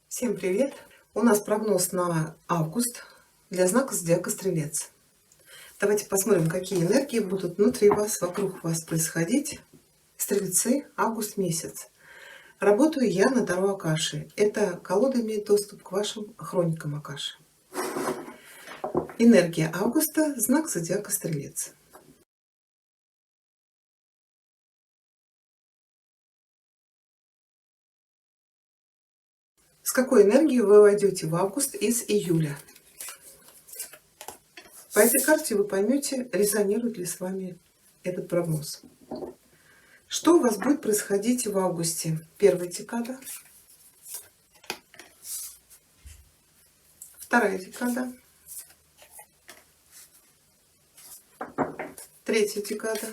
Всем привет! У нас прогноз на август для знака зодиака Стрелец. Давайте посмотрим, какие энергии будут внутри вас, вокруг вас происходить. Стрельцы, август месяц. Работаю я на Таро Акаши. Эта колода имеет доступ к вашим хроникам Акаши. Энергия августа, знак зодиака Стрелец. С какой энергией вы войдете в август из июля? По этой карте вы поймете, резонирует ли с вами этот прогноз. Что у вас будет происходить в августе? Первая декада, вторая декада, третья декада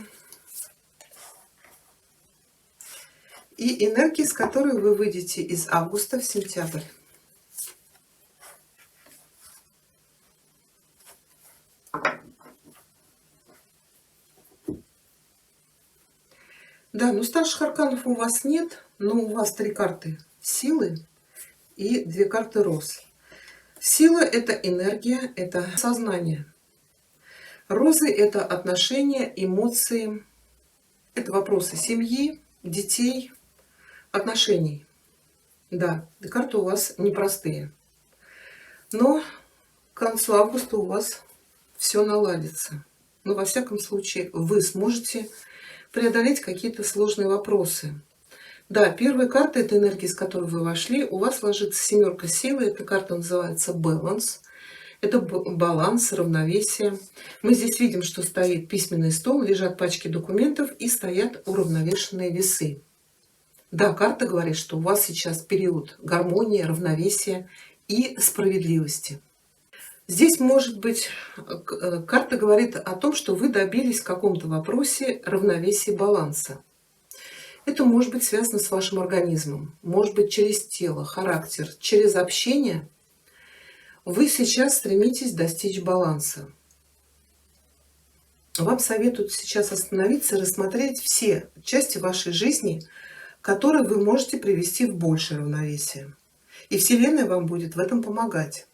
и энергии, с которой вы выйдете из августа в сентябрь. Да, ну старших арканов у вас нет, но у вас 3 карты силы и 2 карты роз. Сила — это энергия, это сознание. Розы — это отношения, эмоции, это вопросы семьи, детей, отношений. Да, карты у вас непростые. Но к концу августа у вас все наладится. Но во всяком случае вы сможете преодолеть какие-то сложные вопросы. Да, первая карта — это энергия, с которой вы вошли. У вас ложится семерка силы. Эта карта называется баланс. Это баланс, равновесие. Мы здесь видим, что стоит письменный стол, лежат пачки документов и стоят уравновешенные весы. Да, карта говорит, что у вас сейчас период гармонии, равновесия и справедливости. Здесь, может быть, карта говорит о том, что вы добились в каком-то вопросе равновесия, баланса. Это может быть связано с вашим организмом, может быть, через тело, характер, через общение. Вы сейчас стремитесь достичь баланса. Вам советуют сейчас остановиться и рассмотреть все части вашей жизни, которые вы можете привести в большее равновесие. И Вселенная вам будет в этом помогать.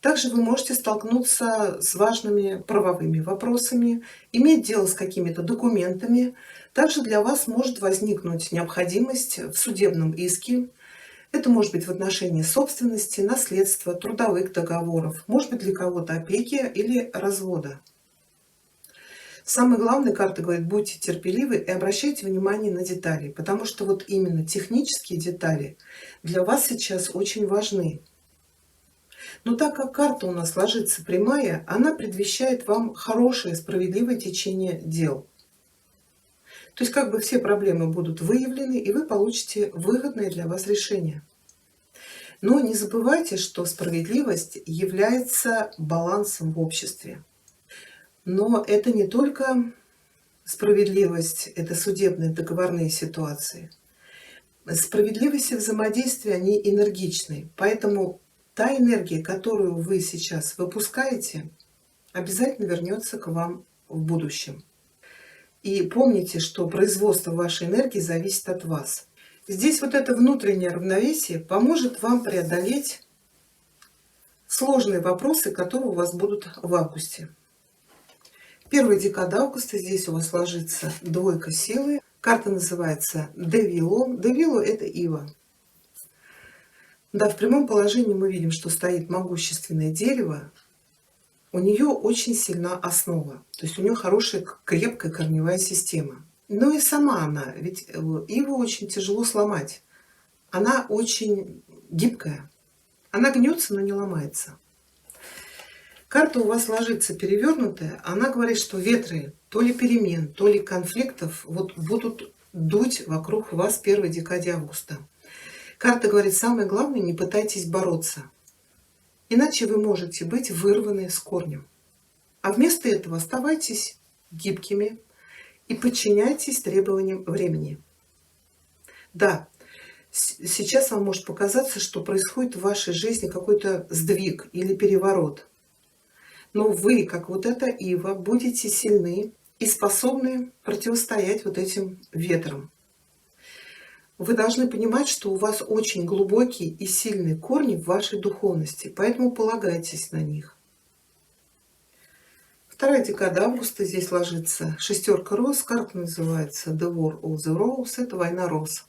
Также вы можете столкнуться с важными правовыми вопросами, иметь дело с какими-то документами. Также для вас может возникнуть необходимость в судебном иске. Это может быть в отношении собственности, наследства, трудовых договоров, может быть для кого-то опеки или развода. Самое главное, карта говорит, будьте терпеливы и обращайте внимание на детали, потому что вот именно технические детали для вас сейчас очень важны. Но так как карта у нас ложится прямая, она предвещает вам хорошее, справедливое течение дел. То есть как бы все проблемы будут выявлены, и вы получите выгодное для вас решение. Но не забывайте, что справедливость является балансом в обществе. Но это не только справедливость, это судебные договорные ситуации. Справедливость и взаимодействие, они энергичны. Поэтому та энергия, которую вы сейчас выпускаете, обязательно вернется к вам в будущем. И помните, что производство вашей энергии зависит от вас. Здесь вот это внутреннее равновесие поможет вам преодолеть сложные вопросы, которые у вас будут в августе. Первая декада августа, здесь у вас ложится двойка силы. Карта называется Девило. Девило — это ива. Да, в прямом положении мы видим, что стоит могущественное дерево. У нее очень сильна основа, то есть у нее хорошая крепкая корневая система. Но и сама она, ведь иву очень тяжело сломать. Она очень гибкая. Она гнется, но не ломается. Карта у вас ложится перевернутая, она говорит, что ветры то ли перемен, то ли конфликтов вот будут дуть вокруг вас в первой декаде августа. Карта говорит, самое главное, не пытайтесь бороться, иначе вы можете быть вырваны с корнем. А вместо этого оставайтесь гибкими и подчиняйтесь требованиям времени. Да, сейчас вам может показаться, что происходит в вашей жизни какой-то сдвиг или переворот. Но вы, как вот эта ива, будете сильны и способны противостоять вот этим ветрам. Вы должны понимать, что у вас очень глубокие и сильные корни в вашей духовности, поэтому полагайтесь на них. Вторая декада августа здесь ложится шестерка роз. Карта называется The War of the Rose. Это война роз.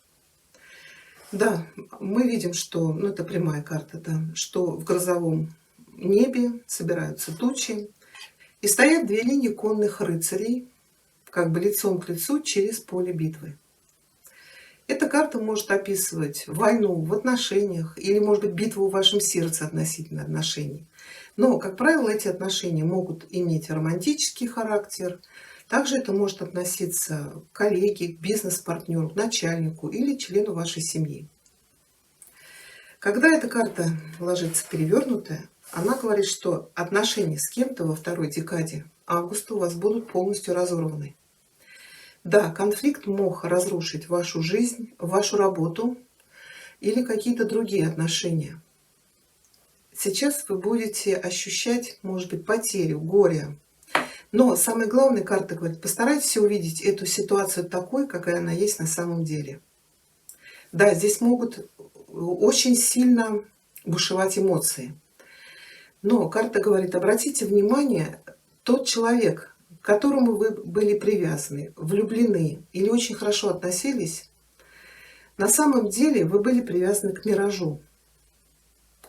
Да, мы видим, что, ну это прямая карта, да, что в грозовом небе собираются тучи, и стоят две линии конных рыцарей, как бы лицом к лицу через поле битвы. Эта карта может описывать войну в отношениях или, может быть, битву в вашем сердце относительно отношений. Но, как правило, эти отношения могут иметь романтический характер. Также это может относиться к коллеге, к бизнес-партнеру, к начальнику или члену вашей семьи. Когда эта карта ложится перевернутая, она говорит, что отношения с кем-то во второй декаде августа у вас будут полностью разорваны. Да, конфликт мог разрушить вашу жизнь, вашу работу или какие-то другие отношения. Сейчас вы будете ощущать, может быть, потерю, горе. Но самое главное, карта говорит, постарайтесь увидеть эту ситуацию такой, какая она есть на самом деле. Да, здесь могут очень сильно бушевать эмоции. Но карта говорит, обратите внимание, тот человек, к которому вы были привязаны, влюблены или очень хорошо относились, на самом деле вы были привязаны к миражу,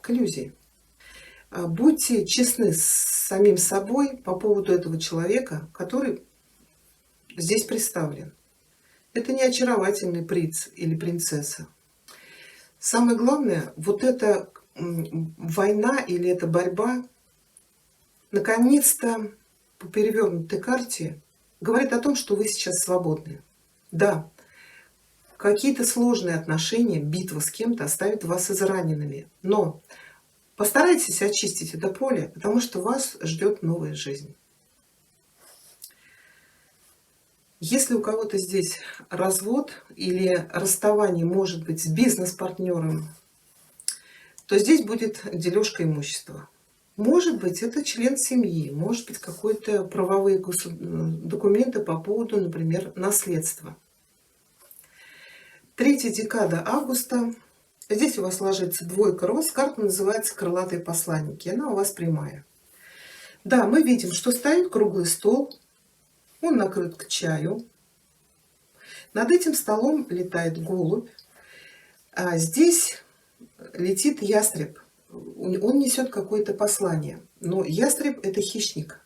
к иллюзии. Будьте честны с самим собой по поводу этого человека, который здесь представлен. Это не очаровательный принц или принцесса. Самое главное, вот эта война или эта борьба, наконец-то, по перевернутой карте, говорит о том, что вы сейчас свободны. Да, какие-то сложные отношения, битва с кем-то оставит вас израненными, но постарайтесь очистить это поле, потому что вас ждет новая жизнь. Если у кого-то здесь развод или расставание, может быть, с бизнес-партнером, то здесь будет дележка имущества. Может быть, это член семьи, может быть, какие-то правовые документы по поводу, например, наследства. Третья декада августа. Здесь у вас ложится двойка роз. Карта называется «Крылатые посланники». Она у вас прямая. Да, мы видим, что стоит круглый стол. Он накрыт к чаю. Над этим столом летает голубь. А здесь летит ястреб. Он несет какое-то послание. Но ястреб – это хищник.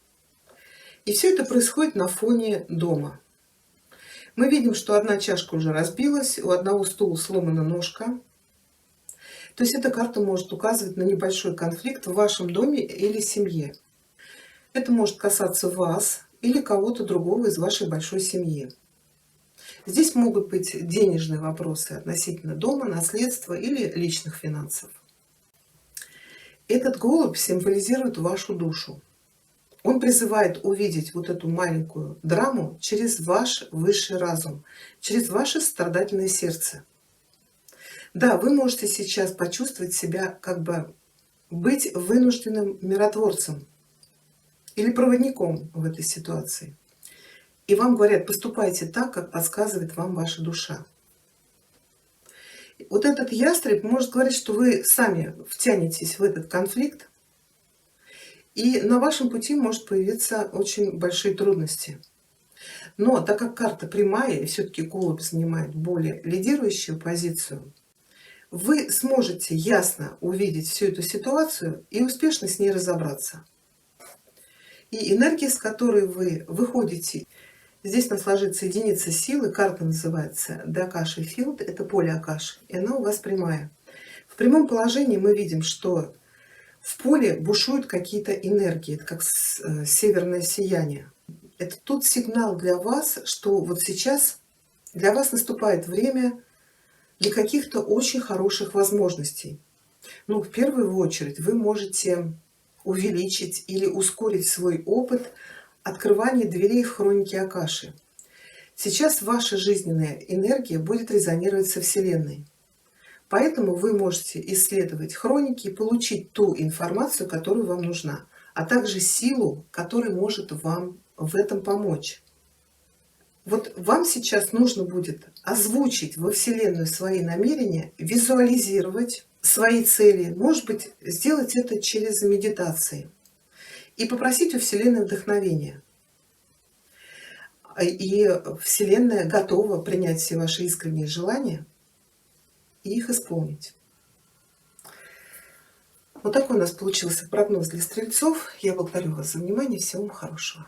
И все это происходит на фоне дома. Мы видим, что одна чашка уже разбилась, у одного стула сломана ножка. То есть эта карта может указывать на небольшой конфликт в вашем доме или семье. Это может касаться вас или кого-то другого из вашей большой семьи. Здесь могут быть денежные вопросы относительно дома, наследства или личных финансов. Этот голубь символизирует вашу душу. Он призывает увидеть вот эту маленькую драму через ваш высший разум, через ваше страдательное сердце. Да, вы можете сейчас почувствовать себя, как бы быть вынужденным миротворцем или проводником в этой ситуации. И вам говорят, поступайте так, как подсказывает вам ваша душа. Вот этот ястреб может говорить, что вы сами втянетесь в этот конфликт, и на вашем пути может появиться очень большие трудности. Но так как карта прямая, и все-таки голубь занимает более лидирующую позицию, вы сможете ясно увидеть всю эту ситуацию и успешно с ней разобраться. И энергия, с которой вы выходите, здесь у нас ложится единица силы, карта называется The Akashic Field, это поле Акаши, и она у вас прямая. В прямом положении мы видим, что в поле бушуют какие-то энергии, это как северное сияние. Это тот сигнал для вас, что вот сейчас для вас наступает время для каких-то очень хороших возможностей. Ну, в первую очередь вы можете увеличить или ускорить свой опыт открывания дверей в хронике Акаши. Сейчас ваша жизненная энергия будет резонировать со Вселенной. Поэтому вы можете исследовать хроники и получить ту информацию, которая вам нужна, а также силу, которая может вам в этом помочь. Вот вам сейчас нужно будет озвучить во Вселенную свои намерения, визуализировать свои цели, может быть, сделать это через медитации и попросить у Вселенной вдохновения. И Вселенная готова принять все ваши искренние желания и их исполнить. Вот такой у нас получился прогноз для стрельцов. Я благодарю вас за внимание. Всего вам хорошего.